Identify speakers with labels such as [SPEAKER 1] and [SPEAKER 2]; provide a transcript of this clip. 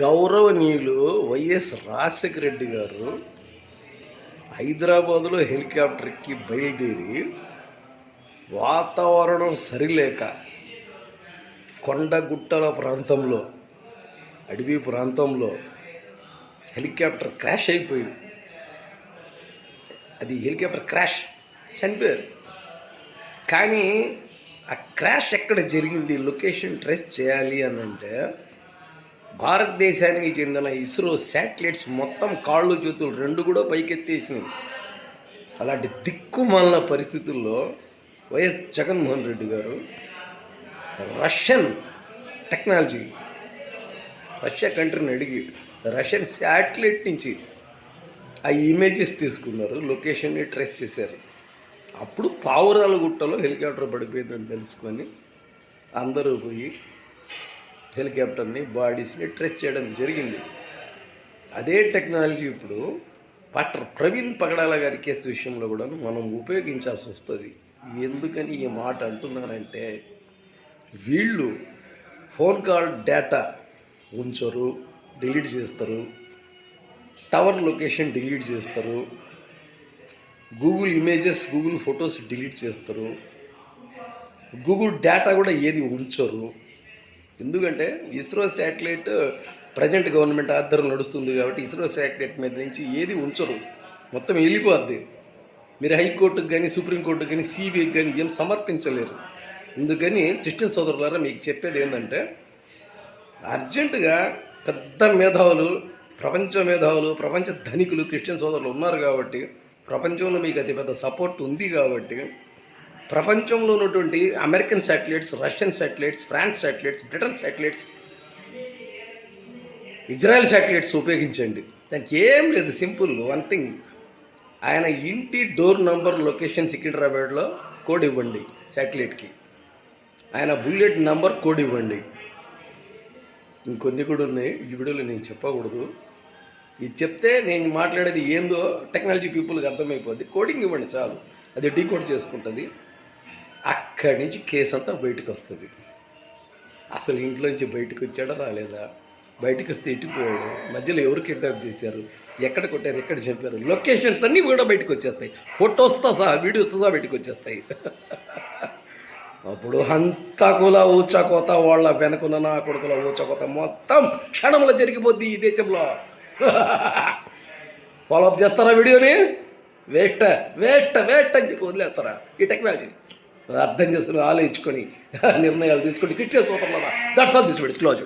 [SPEAKER 1] గౌరవనీయులు వైఎస్ రాజశేఖర రెడ్డి గారు హైదరాబాదులో హెలికాప్టర్కి బయలుదేరి వాతావరణం సరిలేక కొండగుట్టల ప్రాంతంలో అడవి ప్రాంతంలో హెలికాప్టర్ క్రాష్ అయిపోయింది. అది హెలికాప్టర్ క్రాష్, చనిపోయారు. కానీ ఆ క్రాష్ ఎక్కడ జరిగింది, లొకేషన్ ట్రేస్ చేయాలి అని అంటే భారతదేశానికి చెందిన ఇస్రో శాటిలైట్స్ మొత్తం కాళ్ళు చేతులు రెండు కూడా పైకెత్తేసినాయి. అలాంటి దిక్కుమాలిన పరిస్థితుల్లో వైఎస్ జగన్మోహన్ రెడ్డి గారు రష్యన్ టెక్నాలజీ, రష్యా కంట్రీని అడిగి రష్యన్ శాటిలైట్ నుంచి ఆ ఇమేజెస్ తీసుకున్నారు, లొకేషన్ని ట్రేస్ చేశారు. అప్పుడు పావురాల గుట్టలో హెలికాప్టర్ పడిపోయిందని తెలుసుకొని అందరూ పోయి హెలికాప్టర్ని బాడీస్ని ట్రేస్ చేయడం జరిగింది. అదే టెక్నాలజీ ఇప్పుడు డాక్టర్ ప్రవీణ్ పగడాల గారి కేసు విషయంలో కూడా మనం ఉపయోగించాల్సి వస్తుంది. ఎందుకని ఈ మాట అంటున్నారంటే, వీళ్ళు ఫోన్ కాల్ డేటా ఉంచరు, డిలీట్ చేస్తారు, టవర్ లొకేషన్ డిలీట్ చేస్తారు, Google images, Google photos delete చేస్తారు, గూగుల్ డేటా కూడా ఏది ఉంచరు. ఎందుకంటే ఇస్రో శాటిలైట్ ప్రజెంట్ గవర్నమెంట్ ఆధ్వర్యం నడుస్తుంది కాబట్టి ఇస్రో శాటిలైట్ మీద నుంచి ఏది ఉంచరు, మొత్తం వెళ్ళిపోద్ది. మీరు హైకోర్టుకు కానీ సుప్రీంకోర్టుకు కానీ సిబిఐకి కానీ ఏం సమర్పించలేరు. అందుకని క్రిస్టియన్ సోదరులారా మీకు చెప్పేది ఏంటంటే, అర్జెంటుగా పెద్ద మేధావులు, ప్రపంచ మేధావులు, ప్రపంచ ధనికులు క్రిస్టియన్ సోదరులు ఉన్నారు కాబట్టి, ప్రపంచంలో మీకు అతిపెద్ద సపోర్ట్ ఉంది కాబట్టి, ప్రపంచంలో ఉన్నటువంటి American satellites, Russian satellites, France satellites, Britain satellites, Israel satellites ఉపయోగించండి. దానికి ఏం లేదు, సింపుల్ వన్ థింగ్. ఆయన ఇంటి డోర్ నంబర్ లొకేషన్ సికింద్రాబాద్లో కోడ్ ఇవ్వండి శాటిలైట్కి, ఆయన బుల్లెట్ నంబర్ కోడ్ ఇవ్వండి. ఇంకొన్ని కూడా ఉన్నాయి, ఈ వీడియోలో నేను చెప్పకూడదు. ఇది చెప్తే నేను మాట్లాడేది ఏందో టెక్నాలజీ పీపుల్కి అర్థమైపోద్ది. కోడింగ్ ఇవ్వండి చాలు, అది డీకోడ్ చేసుకుంటుంది. అక్కడి నుంచి కేసు అంతా బయటకు వస్తుంది. అసలు ఇంట్లోంచి బయటకు వచ్చాడా రాలేదా, బయటకు వస్తే ఇటుపోయాడు, మధ్యలో ఎవరు కిడ్నాప్ చేశారు, ఎక్కడ కొట్టారు, ఎక్కడ చంపారు, లొకేషన్స్ అన్నీ కూడా బయటకు వచ్చేస్తాయి. ఫొటోస్తో సహా, వీడియోస్తో సహా బయటకు వచ్చేస్తాయి. అప్పుడు హంతకుల ఊచకోత, వాళ్ళ వెనకున్న నా కొడుకుల ఊచకోత మొత్తం క్షణంలో జరిగిపోద్ది ఈ దేశంలో. ఫాలోఅప్ చేస్తారా వీడియోని? వేస్ట్ వేస్ట్ వేస్ట్ అని చెప్పి వదిలేస్తారా? ఈ టెక్నాలజీ అర్థం చేసుకుని ఆలోచించుకొని నిర్ణయాలు తీసుకొని కిట్టే చూస్తారా? That's all this video close.